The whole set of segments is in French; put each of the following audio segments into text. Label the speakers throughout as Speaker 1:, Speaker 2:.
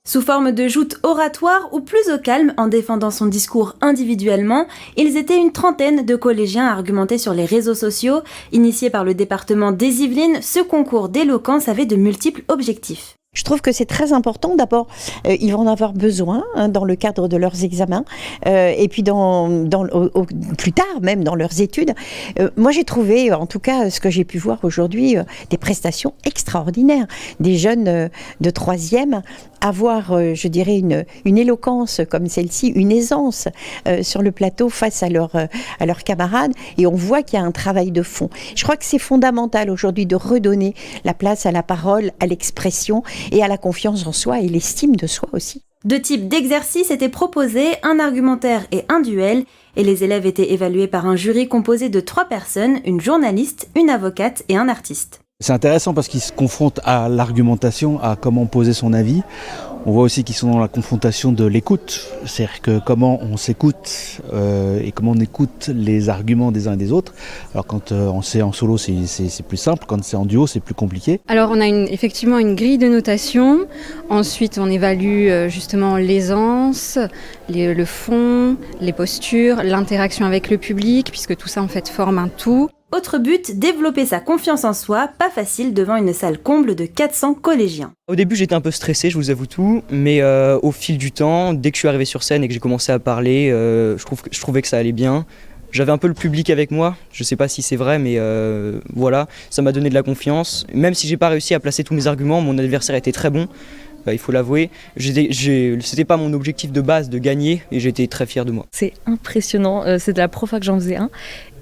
Speaker 1: Sous forme de joutes oratoires ou plus au calme en défendant son discours individuellement, ils étaient une trentaine de collégiens à argumenter sur les réseaux sociaux. Initié par le département des Yvelines, ce concours d'éloquence avait de multiples objectifs.
Speaker 2: Je trouve que c'est très important. D'abord, ils vont en avoir besoin dans le cadre de leurs examens et puis plus tard même dans leurs études. Moi, j'ai trouvé, en tout cas, ce que j'ai pu voir aujourd'hui, des prestations extraordinaires. Des jeunes de troisième avoir, je dirais, une éloquence comme celle-ci, une aisance sur le plateau face à leurs camarades. Et on voit qu'il y a un travail de fond. Je crois que c'est fondamental aujourd'hui de redonner la place à la parole, à l'expression et à la confiance en soi et l'estime de soi aussi.
Speaker 1: Deux types d'exercices étaient proposés, un argumentaire et un duel, et les élèves étaient évalués par un jury composé de 3 personnes, une journaliste, une avocate et un artiste.
Speaker 3: C'est intéressant parce qu'ils se confrontent à l'argumentation, à comment poser son avis. On voit aussi qu'ils sont dans la confrontation de l'écoute, c'est-à-dire que comment on s'écoute et comment on écoute les arguments des uns et des autres. Alors quand c'est en solo, c'est plus simple, quand c'est en duo, c'est plus compliqué.
Speaker 4: Alors on a effectivement une grille de notation, ensuite on évalue justement l'aisance, le fond, les postures, l'interaction avec le public, puisque tout ça en fait forme un tout.
Speaker 1: Autre but, développer sa confiance en soi, pas facile devant une salle comble de 400 collégiens.
Speaker 5: Au début j'étais un peu stressé, je vous avoue tout, mais au fil du temps, dès que je suis arrivé sur scène et que j'ai commencé à parler, je trouvais que ça allait bien. J'avais un peu le public avec moi, je sais pas si c'est vrai, mais voilà, ça m'a donné de la confiance. Même si j'ai pas réussi à placer tous mes arguments, mon adversaire était très bon, il faut l'avouer. C'était pas mon objectif de base de gagner et j'étais très fier de moi.
Speaker 6: C'est impressionnant, c'est de la première fois que j'en faisais un.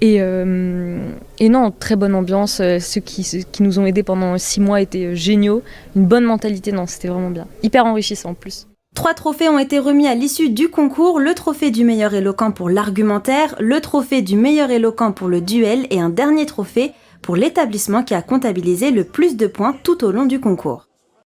Speaker 6: Et non, très bonne ambiance, ceux qui nous ont aidés pendant 6 mois étaient géniaux, une bonne mentalité, non, c'était vraiment bien, hyper enrichissant en plus.
Speaker 1: 3 trophées ont été remis à l'issue du concours, le trophée du meilleur éloquent pour l'argumentaire, le trophée du meilleur éloquent pour le duel et un dernier trophée pour l'établissement qui a comptabilisé le plus de points tout au long du concours.